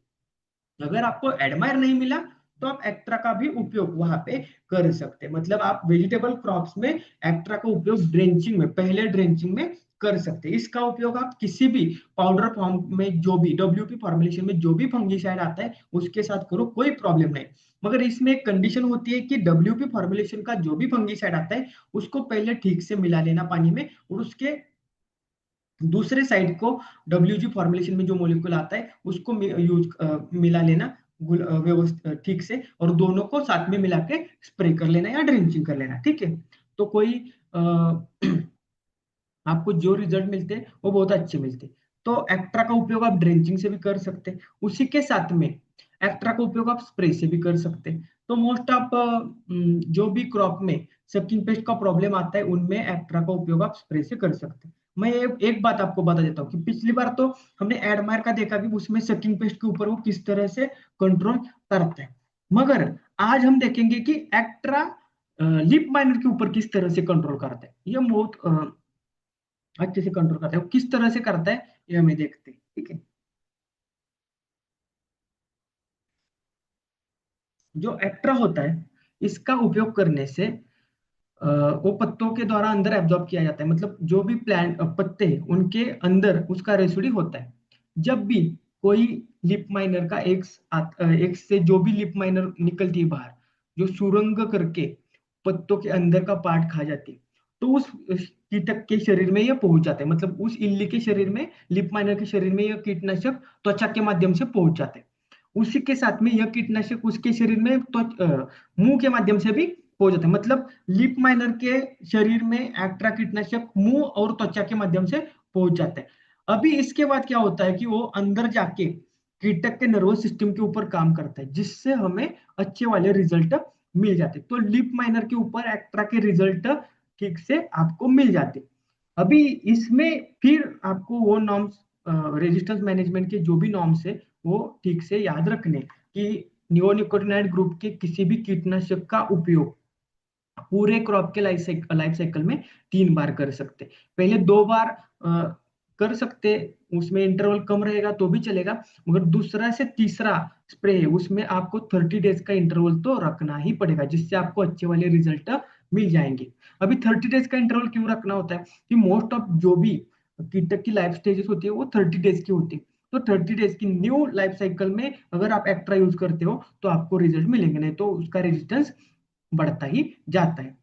अगर आपको एडमायर नहीं मिला तो आप एक्ट्रा का भी उपयोग वहां पे कर सकते हैं। मतलब आप वेजिटेबल क्रॉप्स में एक्ट्रा का उपयोग ड्रेंचिंग में, पहले ड्रेंचिंग में कर सकते हैं। इसका उपयोग आप किसी भी पाउडर फॉर्म में, जो भी WP फॉर्मुलेशन में जो भी फंगीसाइड आता है उसके साथ करो, कोई प्रॉब्लम नहीं। मगर इसमें एक कंडीशन होती है कि WP फॉर्मुलेशन का जो भी फंगीसाइड आता है उसको पहले ठीक से मिला लेना पानी में, और उसके दूसरे साइड को WG फॉर्मुलेशन में जो मोलिक्यूल आता है उसको यूज मिला लेना व्यवस्थित ठीक से, और दोनों को साथ में मिला के स्प्रे कर लेना या ड्रिंचिंग कर लेना। ठीक है, तो कोई आपको जो रिजल्ट मिलते हैं वो बहुत अच्छे मिलते हैं। तो एक्ट्रा का उपयोग आप ड्रेंचिंग से भी कर सकते हैं, उसी के साथ में एक्ट्रा का उपयोग आप स्प्रे से भी कर सकते हैं। तो मोस्ट ऑफ जो भी क्रॉप में सकिंग पेस्ट का प्रॉब्लम आता है उनमें एक्ट्रा का उपयोग आप स्प्रे से कर सकते हैं। मैं एक बात आपको बता देता हूँ कि पिछली बार तो हमने एडमायर का देखा कि उसमें सकिंग पेस्ट के ऊपर वो किस तरह से कंट्रोल करता है, मगर आज हम देखेंगे कि एक्ट्रा लिप माइनर के ऊपर किस तरह से कंट्रोल करता है। ये बहुत अच्छे से कंट्रोल करता है। वो किस तरह से करता है ये हमें देखते हैं। ठीक है, जो एक्ट्रा होता है इसका उपयोग करने से वो पत्तों के द्वारा अंदर एब्जॉर्ब किया जाता है। मतलब जो भी प्लांट पत्ते हैं उनके अंदर उसका रेसिड्यू होता है। जब भी कोई लिप माइनर का एक से जो भी लिप माइनर निकलती है बाहर, जो सुरंग करके पत्तों के अंदर का पार्ट खा जाती है, तो उस कीटक के शरीर में यह पहुंच जाता है। मतलब उस इल्ली के शरीर में, लिप माइनर के शरीर में यह कीटनाशक त्वचा के माध्यम से पहुंच जाता है। उसी के साथ में यह कीटनाशक उसके शरीर में मुंह के माध्यम से भी पहुंच जाता है। मतलब लिप माइनर के शरीर में एक्ट्रा कीटनाशक मुंह और त्वचा के माध्यम से पहुंच जाता है। अभी इसके बाद क्या होता है कि वो अंदर जाके कीटक के नर्वस सिस्टम के ऊपर काम करता है, जिससे हमें अच्छे वाले रिजल्ट मिल जाते। तो लिप माइनर के ऊपर एक्ट्रा के रिजल्ट ठीक से आपको मिल जाते। अभी इसमें फिर आपको वो नॉर्म्स, रेजिस्टेंस मैनेजमेंट के जो भी नॉर्म्स है वो ठीक से याद रखने कि नियोनिकोटिनाइड ग्रुप के किसी भी कीटनाशक का उपयोग पूरे क्रॉप के लाइफ साइकिल में 3 बार कर सकते। पहले 2 बार कर सकते, उसमें इंटरवल कम रहेगा तो भी चलेगा, मगर दूसरा से तीसरा स्प्रे है उसमें आपको 30 डेज का इंटरवल तो रखना ही पड़ेगा, जिससे आपको अच्छे वाले रिजल्ट मिल जाएंगे। अभी 30 डेज का इंटरवल क्यों रखना होता है कि मोस्ट ऑफ जो भी कीटक की लाइफ स्टेजेस होती है वो 30 डेज की होती है। तो 30 डेज की न्यू लाइफ साइकिल में अगर आप एक्ट्रा यूज करते हो तो आपको रिजल्ट मिलेंगे, नहीं तो उसका रेजिस्टेंस बढ़ता ही जाता है।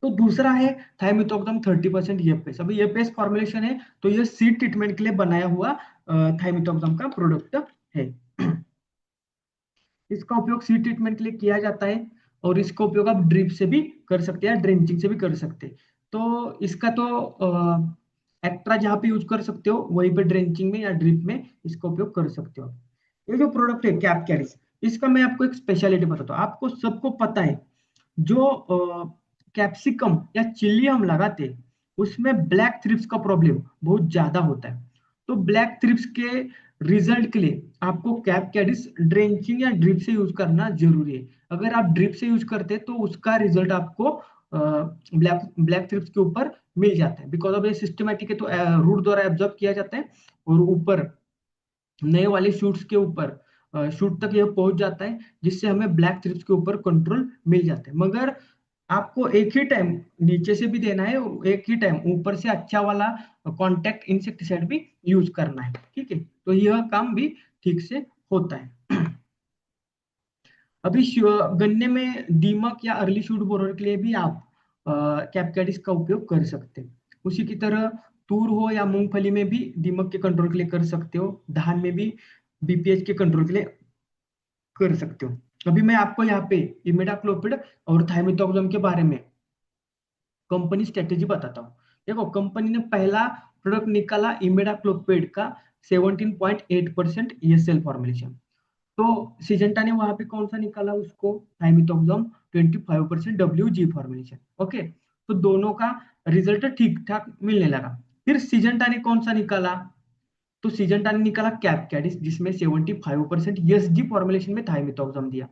तो दूसरा है थाइमिथोक्सम 30% ईएफएस। अभी ईएफएस फॉर्मुलेशन है तो ये सीड ट्रीटमेंट के लिए बनाया हुआ थाइमिथोक्सम का प्रोडक्ट है। इसका उपयोग सीड ट्रीटमेंट के लिए किया जाता है और इसका उपयोग आप ड्रिप से भी कर सकते हैं, ड्रेंचिंग से भी कर सकते हैं। तो इसका तो एक्स्ट्रा जहाँ पे यूज कर सकते हो वहीं पे ड्रेंचिंग में या ड्रिप में इसका उपयोग कर सकते हो। ये जो प्रोडक्ट है कैप कैरिस, इसका मैं आपको एक स्पेशलिटी बताता हूँ। आपको सबको पता है जो कैप्सिकम या चिल्ली हम लगाते हैं उसमें ब्लैक थ्रिप्स का प्रॉब्लम बहुत ज्यादा होता है। तो ब्लैक थ्रिप्स के रिजल्ट के लिए आपको कैप कैरिस ड्रेंचिंग या ड्रिप से यूज करना जरूरी है। अगर आप ड्रिप से यूज करते हैं तो उसका रिजल्ट आपको ब्लैक ब्लैक थ्रिप्स के ऊपर मिल जाता है, बिकॉज ऑफ ये सिस्टमेटिक है तो रूट द्वारा एब्जॉर्ब किया जाता है और ऊपर नए वाले शूट्स के ऊपर शूट तक ये पहुंच जाता है, जिससे हमें ब्लैक थ्रिप्स के ऊपर कंट्रोल मिल जाता है। मगर आपको एक ही टाइम नीचे से भी देना है और एक ही टाइम ऊपर से अच्छा वाला कॉन्टेक्ट इंसेक्टिसाइड भी यूज करना है, ठीक है। तो यह काम भी ठीक से होता है। अभी गन्ने में दीमक या अर्ली शूट बोरर के लिए भी आप कैपकैडिस का उपयोग कर सकते हैं। उसी की तरह तूर हो या मूंगफली में भी दीमक के कंट्रोल के लिए कर सकते हो, धान में भी बीपीएच के कंट्रोल के लिए कर सकते हो। अभी मैं आपको यहाँ पे इमिडाक्लोपिड और थाइमिथोक्सम के बारे में कंपनी स्ट्रेटेजी बताता हूँ। देखो, कंपनी ने पहला प्रोडक्ट निकाला इमिडाक्लोपिड का 17.8% ईएसएल फॉर्मुलेशन। तो सिजेंटा ने वहां पे कौन सा निकाला उसको, थाइमिथोक्सम 25% डब्ल्यूजी फॉर्मुलेशन। ओके, तो दोनों का रिजल्ट ठीक ठाक मिलने लगा। फिर सिजेंटा ने कौन सा निकाला, तो सिजेंटा ने निकाला कैपकैडिस जिसमें 75% एसजी फॉर्मुलेशन में थाइमिथोक्सम दिया।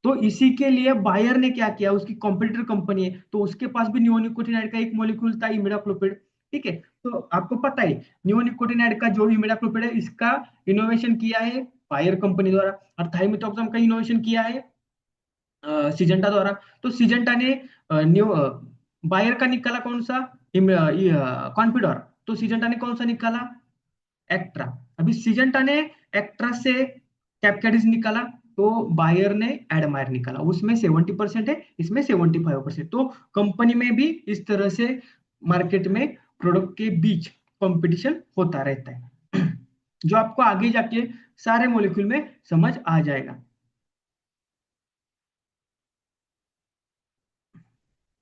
तो इसी के लिए बायर ने क्या किया, उसकी कॉम्पिटिटर कंपनी है तो उसके पास भी नियोनिकोटिनाइड का एक मॉलिक्यूल था इमिडाक्लोपिड, ठीक है। तो आपको पता है नियोनिकोटिनाइड का जो इमिडाक्लोपिड है इसका इनोवेशन किया है बायर कंपनी द्वारा, और थाइमिथोक्सम का इनोवेशन किया है सिजेंटा द्वारा। तो सिजेंटा ने न्यू बायर का निकाला कौन सा, कॉन्फिडोर। तो सिजेंटा ने कौन सा निकाला, एक्ट्रा। अभी सिजेंटा ने एक्ट्रा से कैपकैडिस निकाला, तो बायर ने एडमायर निकाला, उसमें 70% है इसमें 75%। तो कंपनी में भी इस तरह से मार्केट में प्रोडक्ट के बीच कंपटीशन होता रहता है, जो आपको आगे जाके सारे मॉलिक्यूल में समझ आ जाएगा।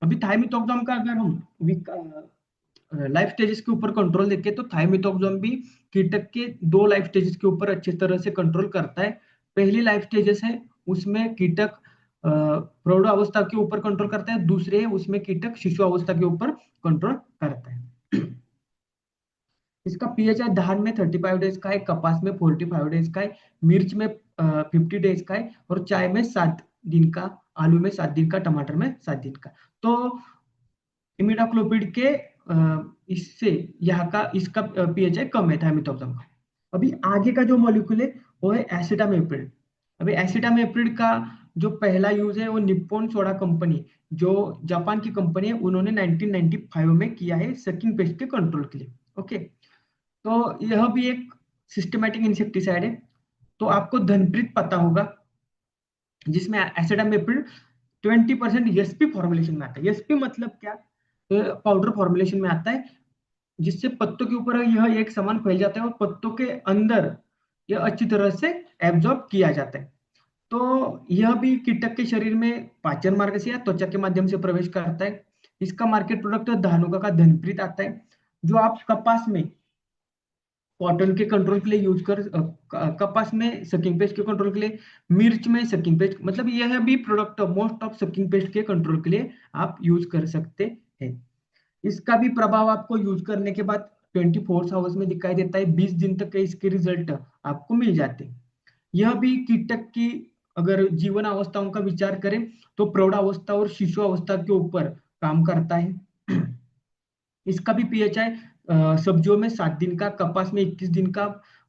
अभी थाइमिथोक्सम का अगर हम लाइफ स्टेजेस के ऊपर कंट्रोल देखें तो थाइमिथोक्सम भी कीटक के 2 लाइफ स्टेजेस के ऊपर अच्छी तरह से कंट्रोल करता है। पहली लाइफ स्टेजेस है उसमें कीटक प्रौढ़ अवस्था के ऊपर कंट्रोल करता है, दूसरे है उसमें कीटक शिशु अवस्था के ऊपर कंट्रोल करता है। इसका पीएच है धान में 35 डेज का है, कपास में 45 डेज का है, मिर्च में 50 डेज का है, और चाय में 7 दिन का, आलू में 7 दिन का, टमाटर में 7 दिन का। तो इमिडाक्लोपिड के इससे यहाँ का इसका पीएच है कम है थाइमिथोक्सम का। अभी आगे का जो मॉलिक्यूल है वो है एसिटामेप्रिड। अभी एसिटामेप्रिड का जो पहला यूज है वो निप्पॉन सोडा कंपनी, जो जापान की कंपनी है, उन्होंने 1995 में किया है सकिंग पेस्ट के कंट्रोल के लिए। ओके, तो यह भी एक सिस्टमेटिक इंसेक्टिसाइड है। तो आपको धनप्रीत पता होगा जिसमें एसिटामेप्रिड 20% एसपी फॉर्मुलेशन में आता है। एसपी मतलब क्या, पाउडर फॉर्मुलेशन में आता है, जिससे पत्तों के ऊपर यह एक समान फैल जाता है और पत्तों के अंदर यह अच्छी तरह से एब्जॉर्ब किया जाता है। तो यह भी कीटक के शरीर में पाचन मार्ग से या त्वचा के माध्यम से प्रवेश करता है। इसका मार्केट प्रोडक्ट धानुका का धनप्रीत आता है, जो आप कपास में कॉटन के कंट्रोल के लिए यूज कर कपास में सकिंग पेस्ट के कंट्रोल के लिए, मिर्च में सकिंग पेस्ट, मतलब यह भी product most of sucking paste के कंट्रोल के लिए आप यूज कर सकते हैं। इसका भी प्रभाव आपको यूज करने के बाद 24 आवर्स में दिखाई देता है, 20 दिन तक के इसके रिजल्ट आपको मिल जाते हैं। यह भी कीटक की अगर जीवन अवस्थाओं का विचार करें तो प्रौढ़ावस्था और शिशु अवस्था के ऊपर काम करता है। इसका भी पीएचआई सब्जियों में 7 दिन का, कपास में 21 दिन का,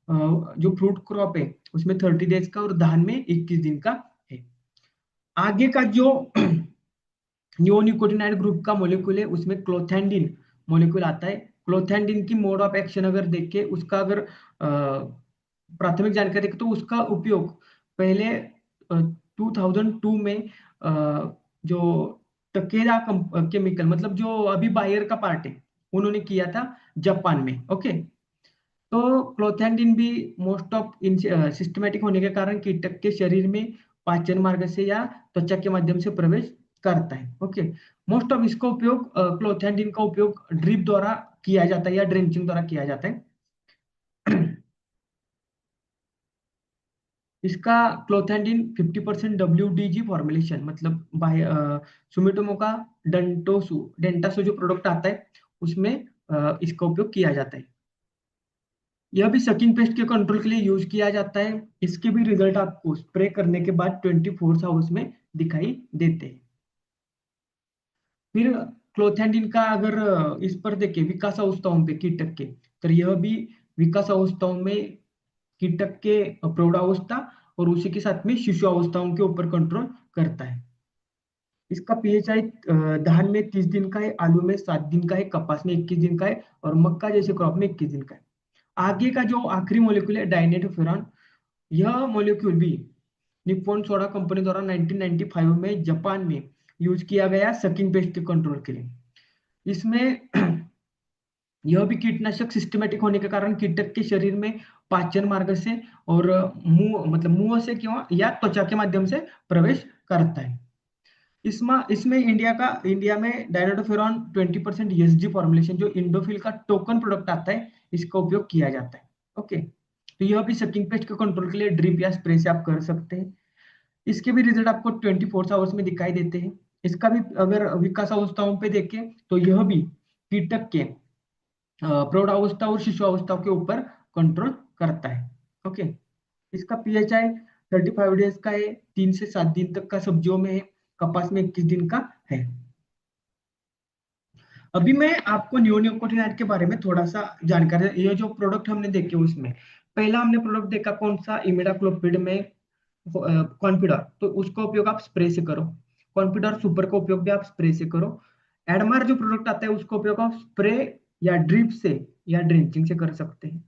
जो फ्रूट क्रॉप है उसमें 30 डेज का, और धान में 21 दिन का है। आगे का जो नियोनिकोटिनाइड ग्रुप का मोलिक्यूल है उसमें क्लोथैंडिन मोलिक्यूल आता है। क्लोथैंडिन की मोड ऑफ एक्शन अगर देखें, उसका अगर प्राथमिक जानकारी देखें तो उसका उपयोग पहले 2002 में जो टकेरा केमिकल, मतलब जो अभी बायर का पार्ट है, उन्होंने किया था जापान में। ओके, तो क्लोथैंडिन भी मोस्ट ऑफ सिस्टमेटिक होने के कारण कीटक के शरीर में पाचन मार्ग से या त्वचा के माध्यम से प्रवेश करता है। ओके, मोस्ट ऑफ इसका उपयोग क्लोथैंडिन का उपयोग ड्रिप द्वारा किया जाता है या ड्रेंचिंग द्वारा किया जाता है। इसका क्लोथैंडिन 50% WDG फॉर्मुलेशन, मतलब बाय सुमिटोमो का डेंटासो जो प्रोडक्ट आता है उसमें इसका उपयोग किया जाता है। यह भी सकिंग पेस्ट के कंट्रोल के लिए यूज किया जाता है। इसके भी रिजल्ट आपको स्प्रे करने के बाद 24 आवर्स में दिखाई देते हैं। फिर क्लोथैंडिन का अगर इस पर देखें विकास अवस्थाओं पे कीटक के, तो यह भी विकास अवस्थाओं में कीटक के प्रौढ़ावस्था और उसी के साथ में शिशु अवस्थाओं के ऊपर कंट्रोल करता है। इसका पीएचआई धान में 30 दिन का है, आलू में 7 दिन का है, कपास में 21 दिन का है, और मक्का जैसे क्रॉप में 21 दिन का है। आगे का जो आखिरी मोलिक्यूल है डाइनेटोफेरॉन, यह मोलिक्यूल भी निप्पॉन सोडा कंपनी द्वारा 1995 में जापान में यूज किया गया सकिंग पेस्ट के कंट्रोल के लिए। इसमें यह भी कीटनाशक सिस्टमेटिक होने के कारण कीटक के शरीर में पाचन मार्ग से और मुंह, मतलब मुंह से क्यों या त्वचा के माध्यम से प्रवेश करता है। इसमें इंडिया में डायनोडोफेरॉन 20% ESG फॉर्मुलेशन, जो इंडोफिल का टोकन प्रोडक्ट आता है, इसका उपयोग किया जाता है। ओके, तो यह भी सकिंग पेस्ट के कंट्रोल के लिए ड्रिप या स्प्रे से आप कर सकते हैं। इसके भी रिजल्ट आपको 24 आवर्स में दिखाई देते हैं। इसका भी अगर विकास अवस्थाओं पे देखें तो यह भी कीटक के प्रौढ़ावस्था और शिशु अवस्था के ऊपर कंट्रोल करता है। ओके, इसका पीएचआई 35 डेज का है, 3 से 7 दिन तक का सब्जियों में है, कपास में 21 दिन का है। अभी मैं आपको नियोनिकोटिनाइड के बारे में थोड़ा सा जानकारी, ये जो प्रोडक्ट हमने देखे उसमें पहला हमने प्रोडक्ट देखा कौन सा, इमिडाक्लोपिड में कॉन्फिडर, तो उसका उपयोग आप स्प्रे से करो। कॉन्फिडर सुपर का उपयोग भी आप स्प्रे से करो। एडमार जो प्रोडक्ट आता है उसका उपयोग आप स्प्रे या ड्रिप से या ड्रेंचिंग से कर सकते हैं।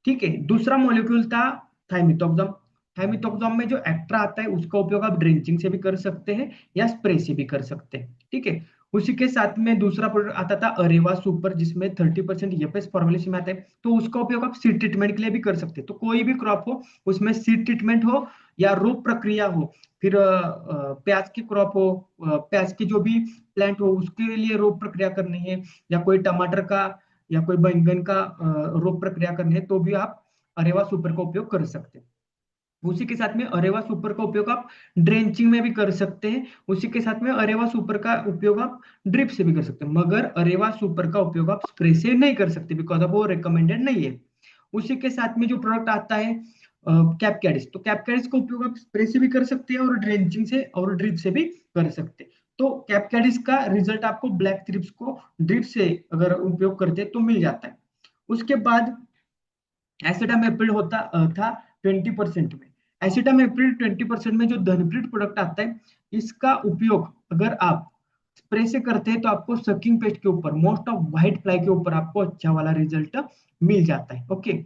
ठीक है, दूसरा मॉलिक्यूल था थाइमिथोक्सम। थाइमिथोक्सम में जो एक्ट्रा आता है उसका उपयोग आप ड्रेंचिंग से भी कर सकते हैं या स्प्रे से भी कर सकते हैं। ठीक है, उसी के साथ में दूसरा प्रोडक्ट आता था अरेवा सुपर, जिसमें 30% एफएस फॉर्मुलेशन में आता है, तो उसका उपयोग आप सीड ट्रीटमेंट के लिए भी कर सकते हैं। तो कोई भी क्रॉप हो उसमें सीड ट्रीटमेंट हो या रोप प्रक्रिया हो, फिर प्याज की क्रॉप हो, प्याज की जो भी प्लांट हो उसके लिए रोप प्रक्रिया करनी है, या कोई टमाटर का या कोई बैंगन का रोप प्रक्रिया करनी है, तो भी आप अरेवा सुपर का उपयोग कर सकते हैं। उसी के साथ में अरेवा सुपर का उपयोग आप ड्रेंचिंग में भी कर सकते हैं। उसी के साथ में अरेवा सुपर का उपयोग आप ड्रिप से भी कर सकते हैं, मगर अरेवा सुपर का उपयोग आप स्प्रे से नहीं कर सकते, बिकॉज अब वो रिकमेंडेड नहीं है। उसी के साथ में जो प्रोडक्ट आता है कैपकैडिस, तो कैपकैडिस का उपयोग आप स्प्रे से भी कर सकते हैं और ड्रेंचिंग से और ड्रिप से भी कर सकते हैं। तो कैपकैडिस का रिजल्ट आपको ब्लैक थ्रिप्स को ड्रिप से अगर उपयोग करते हैं तो मिल जाता है। उसके बाद एसिटामेप्रिड होता था 20% में। एसिटामेप्रिड 20% में जो धनप्रिड प्रोडक्ट आता है, इसका उपयोग अगर आप स्प्रे से करते हैं तो आपको सकिंग पेस्ट के ऊपर, मोस्ट ऑफ व्हाइट फ्लाई के ऊपर आपको अच्छा वाला रिजल्ट मिल जाता है। ओके,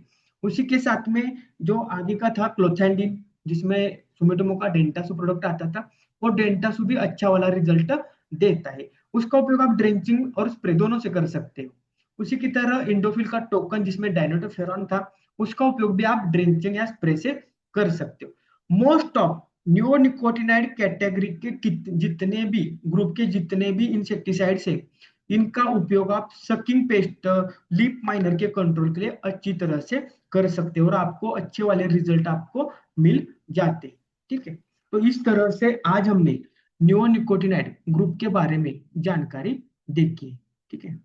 उसी के साथ में जो आगे का था क्लोथैंडिन, जिसमें सुमिटोमो का डेंटासू प्रोडक्ट आता था, वो डेंटासू भी अच्छा वाला रिजल्ट देता है। उसका उपयोग आप ड्रेंचिंग और स्प्रे दोनों से कर सकते हो। उसी की तरह इंडोफिल का टोकन, जिसमें डायनोटोफेरॉन था, उसका उपयोग भी आप ड्रेंचिंग या स्प्रे से कर सकते हो। मोस्ट ऑफ नियोनिकोटिनाइड कैटेगरी के जितने भी ग्रुप के जितने भी इंसेक्टिसाइड्स है, इनका उपयोग आप सकिंग पेस्ट, लीफ माइनर के कंट्रोल के लिए अच्छी तरह से कर सकते हो और आपको अच्छे वाले रिजल्ट आपको मिल जाते। ठीक है, तो इस तरह से आज हमने नियोनिकोटिनाइड ग्रुप के बारे में जानकारी देखी। ठीक है।